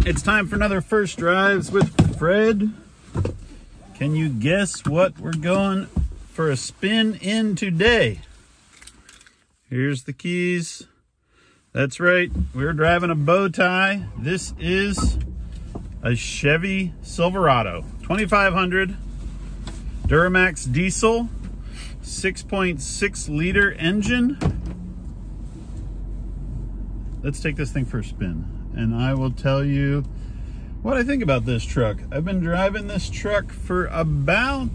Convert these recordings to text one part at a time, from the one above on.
It's time for another First Drives with Fred. Can you guess what we're going for a spin in today? Here's the keys. That's right, we're driving a bow tie. This is a Chevy Silverado 2500 Duramax diesel, 6.6 liter engine. Let's take this thing for a spin and I will tell you what I think about this truck. I've been driving this truck for about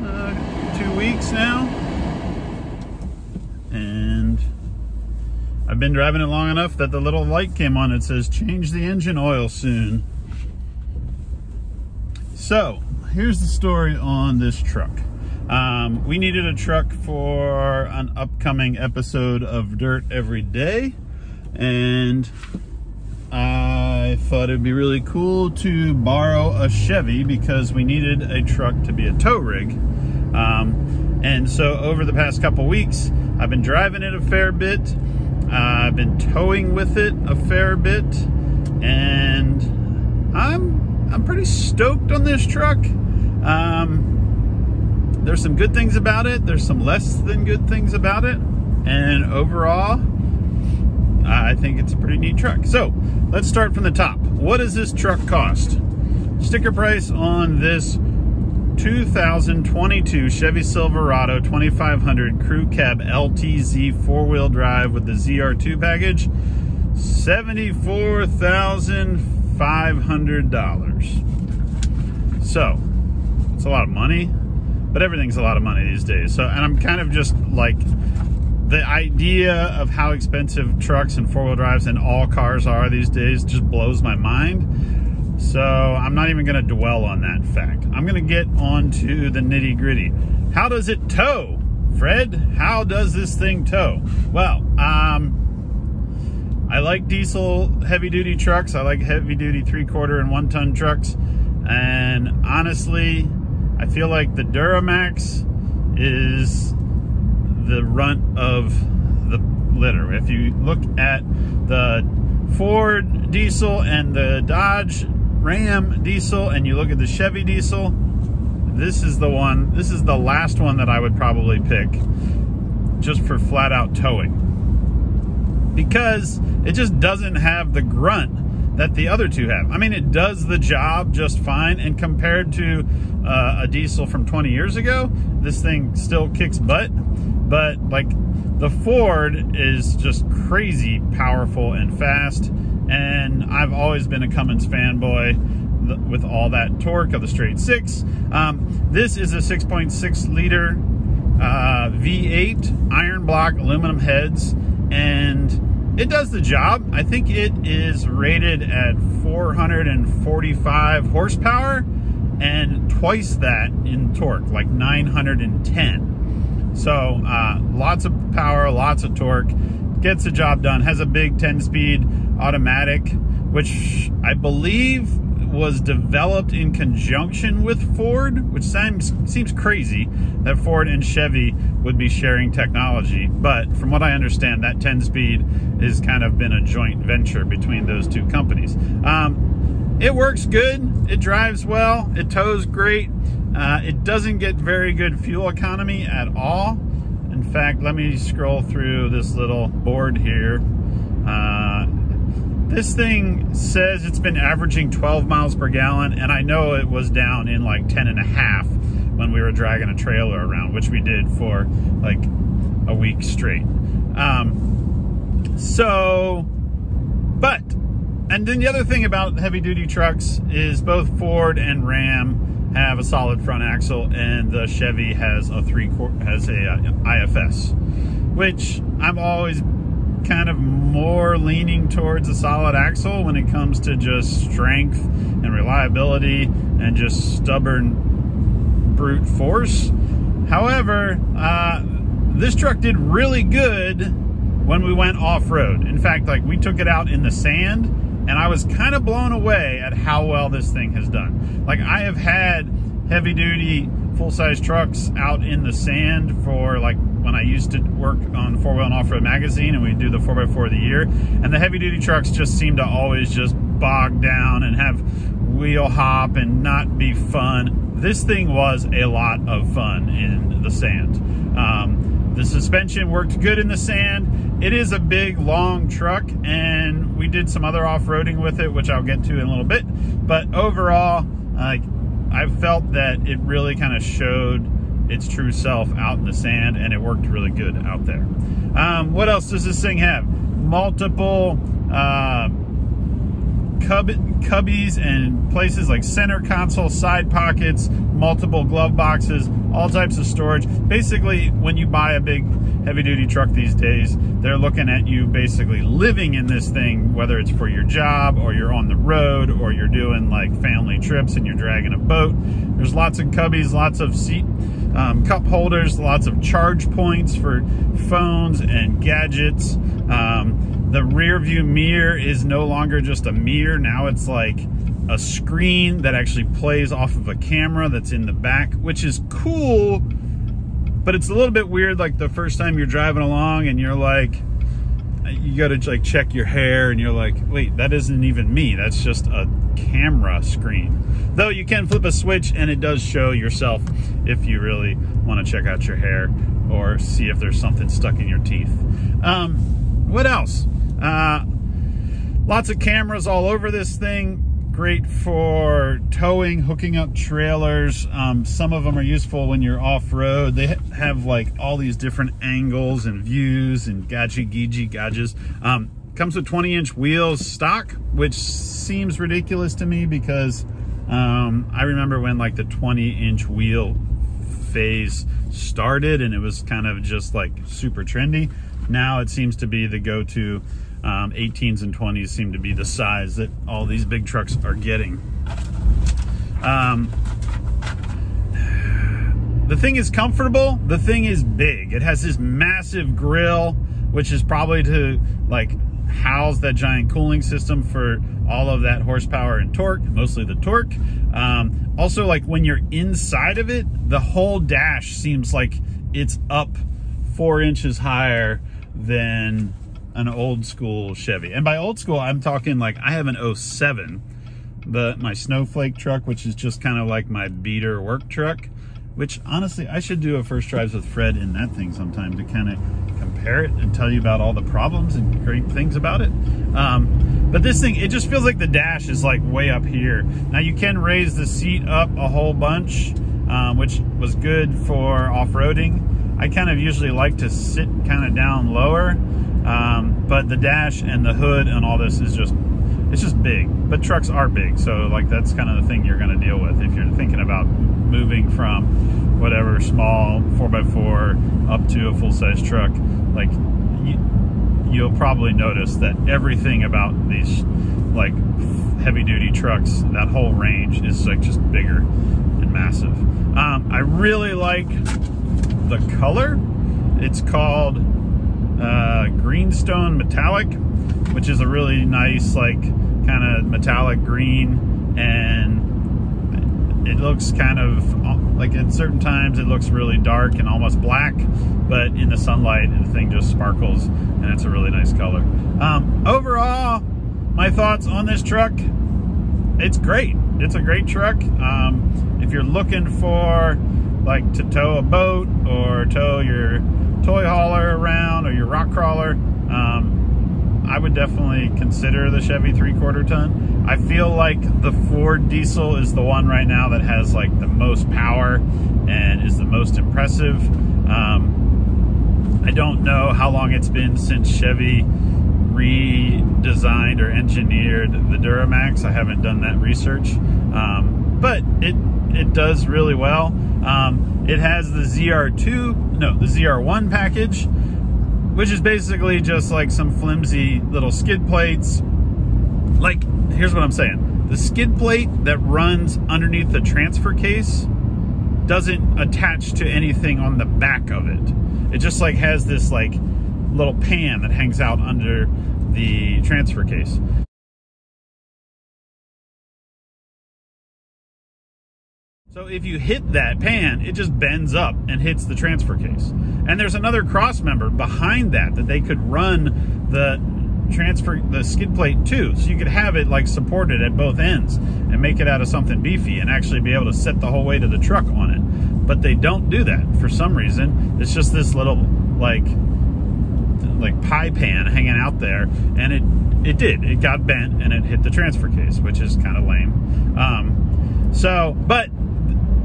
2 weeks now, and I've been driving it long enough that the little light came on. It says change the engine oil soon. So here's the story on this truck. We needed a truck for an upcoming episode of Dirt Every Day, and I thought it'd be really cool to borrow a Chevy because we needed a truck to be a tow rig. And so over the past couple weeks, I've been driving it a fair bit. I've been towing with it a fair bit, and I'm pretty stoked on this truck. There's some good things about it. There's some less than good things about it. And overall, I think it's a pretty neat truck. So let's start from the top. What does this truck cost? Sticker price on this 2022 Chevy Silverado 2500 Crew Cab LTZ 4-wheel drive with the ZR2 package, $74,500. So it's a lot of money, but everything's a lot of money these days. So, and I'm kind of just like, the idea of how expensive trucks and 4-wheel drives and all cars are these days just blows my mind. So I'm not even going to dwell on that fact. I'm going to get on to the nitty gritty. How does it tow, Fred? How does this thing tow? Well, I like diesel heavy duty trucks. I like heavy duty 3/4 and 1 ton trucks. And honestly, I feel like the Duramax is the runt of the litter. If you look at the Ford diesel and the Dodge Ram diesel, and you look at the Chevy diesel, this is the one, this is the last one that I would probably pick just for flat out towing, because it just doesn't have the grunt that the other two have. I mean, it does the job just fine, and compared to a diesel from 20 years ago, this thing still kicks butt. But like, the Ford is just crazy powerful and fast, and I've always been a Cummins fanboy with all that torque of the straight six. This is a 6.6 liter V8 iron block aluminum heads, and it does the job. I think it is rated at 445 horsepower and twice that in torque, like 910. So lots of power, lots of torque, gets the job done, has a big 10-speed automatic, which I believe was developed in conjunction with Ford, which seems crazy that Ford and Chevy would be sharing technology. But from what I understand, that 10-speed has kind of been a joint venture between those two companies. It works good, it drives well, it tows great. It doesn't get very good fuel economy at all. In fact, let me scroll through this little board here. This thing says it's been averaging 12 miles per gallon, and I know it was down in like 10.5 when we were dragging a trailer around, which we did for like a week straight. And then the other thing about heavy duty trucks is both Ford and Ram have a solid front axle, and the Chevy has a IFS, which I'm always kind of more leaning towards a solid axle when it comes to just strength and reliability and just stubborn brute force. However, this truck did really good when we went off-road. In fact, like, we took it out in the sand, and I was kind of blown away at how well this thing has done. Like, I have had heavy-duty full-size trucks out in the sand for, like, when I used to work on 4-Wheel and Off-Road magazine, and we do the 4x4 of the year. And the heavy duty trucks just seem to always just bog down and have wheel hop and not be fun. This thing was a lot of fun in the sand. The suspension worked good in the sand. It is a big, long truck, and we did some other off-roading with it, which I'll get to in a little bit. But overall, I felt that it really kind of showed its true self out in the sand, and it worked really good out there. What else does this thing have? Multiple cubbies and places like center console, side pockets, multiple glove boxes, all types of storage. Basically, when you buy a big heavy duty truck these days, they're looking at you basically living in this thing, whether it's for your job or you're on the road or you're doing like family trips and you're dragging a boat. There's lots of cubbies, lots of seat cup holders, lots of charge points for phones and gadgets. The rear view mirror is no longer just a mirror. Now it's like a screen that actually plays off of a camera that's in the back, which is cool, but it's a little bit weird. Like the first time you're driving along and you're like, you got to like check your hair and you're like, wait, that isn't even me. That's just a camera screen. Though you can flip a switch and it does show yourself if you really want to check out your hair or see if there's something stuck in your teeth. What else? Lots of cameras all over this thing. Great for towing, hooking up trailers. Some of them are useful when you're off-road. They have like all these different angles and views and gadgets. Comes with 20-inch wheels stock, which seems ridiculous to me because I remember when like the 20-inch wheel phase started and it was kind of just like super trendy. Now it seems to be the go-to. 18s and 20s seem to be the size that all these big trucks are getting. The thing is comfortable. The thing is big. It has this massive grill, which is probably to like house that giant cooling system for all of that horsepower and torque, mostly the torque. Also, like when you're inside of it, the whole dash seems like it's up 4 inches higher than an old school Chevy. And by old school, I'm talking like I have an 07, my Snowflake truck, which is just kind of like my beater work truck, which honestly, I should do a first drives with Fred in that thing sometime to kind of compare it and tell you about all the problems and great things about it. But this thing, it just feels like the dash is like way up here. Now you can raise the seat up a whole bunch, which was good for off-roading. I kind of usually like to sit kind of down lower. But the dash and the hood and all this is just, it's just big. But trucks are big, so like that's kind of the thing you're going to deal with if you're thinking about moving from whatever small 4x4 up to a full-size truck. Like you'll probably notice that everything about these like heavy-duty trucks, that whole range is like just bigger and massive. I really like the color. It's called Greenstone Metallic, which is a really nice like kind of metallic green, and it looks kind of like at certain times it looks really dark and almost black, but in the sunlight the thing just sparkles and it's a really nice color. Overall, my thoughts on this truck, it's great. It's a great truck. If you're looking for like to tow a boat or tow your toy hauler around or your rock crawler, I would definitely consider the Chevy 3/4 ton. I feel like the Ford diesel is the one right now that has like the most power and is the most impressive. I don't know how long it's been since Chevy redesigned or engineered the Duramax. I haven't done that research, but it does really well. It has the the ZR1 package, which is basically just like some flimsy little skid plates. Like, here's what I'm saying. The skid plate that runs underneath the transfer case doesn't attach to anything on the back of it. It just like has this like little pan that hangs out under the transfer case. So if you hit that pan, it just bends up and hits the transfer case. And there's another cross member behind that they could run the skid plate to. So you could have it like supported at both ends and make it out of something beefy and actually be able to set the whole weight of the truck on it. But they don't do that for some reason. It's just this little like pie pan hanging out there, and it got bent and it hit the transfer case, which is kind of lame. But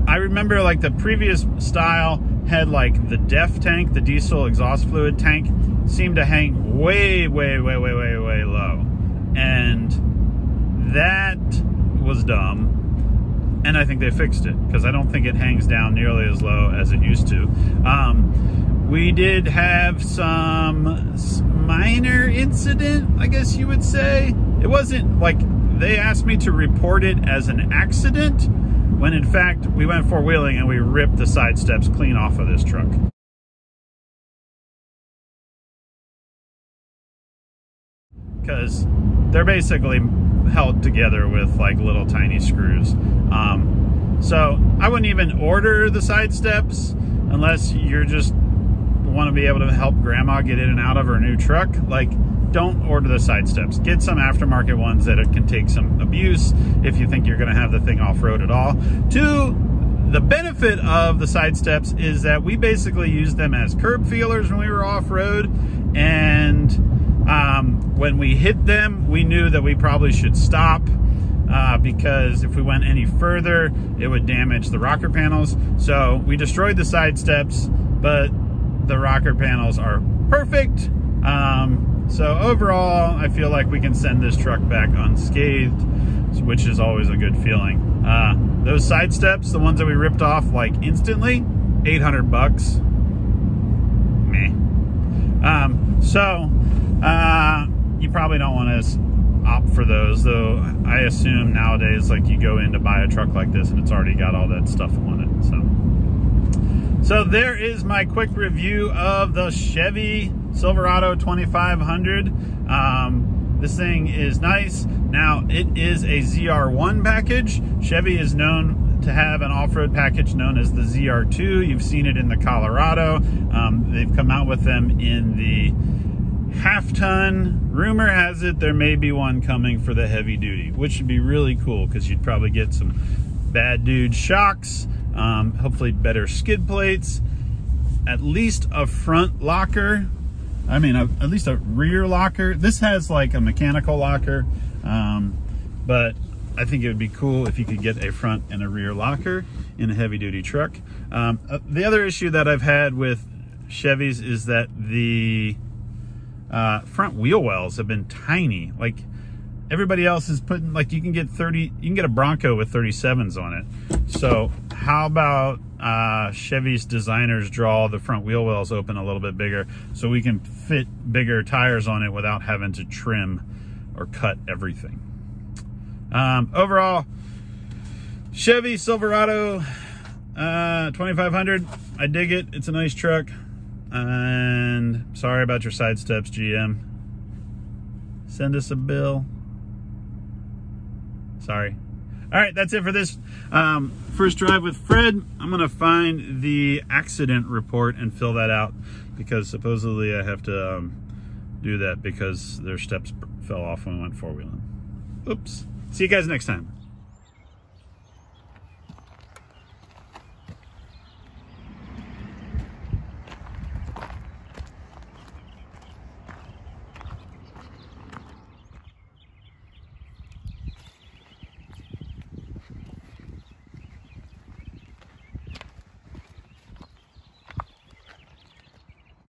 I remember like the previous style had like the DEF tank, the diesel exhaust fluid tank, seemed to hang way low, and that was dumb. And I think they fixed it, because I don't think it hangs down nearly as low as it used to. We did have some minor incident, I guess you would say. It wasn't like, they asked me to report it as an accident, when in fact we went four-wheeling and we ripped the side steps clean off of this truck. Because they're basically held together with like little tiny screws. So I wouldn't even order the side steps unless you're just want to be able to help grandma get in and out of her new truck. Like, don't order the side steps. Get some aftermarket ones that it can take some abuse if you think you're going to have the thing off-road at all. The benefit of the side steps is that we basically used them as curb feelers when we were off-road, and when we hit them, we knew that we probably should stop because if we went any further, it would damage the rocker panels. So we destroyed the side steps, but the rocker panels are perfect. So overall, I feel like we can send this truck back unscathed, which is always a good feeling. Those side steps, the ones that we ripped off like instantly, 800 bucks. Meh. You probably don't want to opt for those, though I assume nowadays like you go in to buy a truck like this and it's already got all that stuff on it. So there is my quick review of the Chevy Silverado 2500. This thing is nice. Now, it is a ZR1 package. Chevy is known to have an off-road package known as the ZR2. You've seen it in the Colorado. They've come out with them in the half-ton. Rumor has it there may be one coming for the heavy duty, which would be really cool because you'd probably get some bad dude shocks, hopefully better skid plates, at least a front locker. I mean, at least a rear locker. This has like a mechanical locker, but I think it would be cool if you could get a front and a rear locker in a heavy duty truck. The other issue that I've had with Chevys is that the front wheel wells have been tiny. Like everybody else is putting, like you can get a Bronco with 37s on it. So how about Chevy's designers draw the front wheel wells open a little bit bigger so we can fit bigger tires on it without having to trim or cut everything. Overall, Chevy Silverado 2500, I dig it. It's a nice truck. And sorry about your side steps, GM. Send us a bill. Sorry. All right, that's it for this first drive with Fred. I'm gonna find the accident report and fill that out because supposedly I have to do that because their steps fell off when we went four-wheeling. Oops. See you guys next time.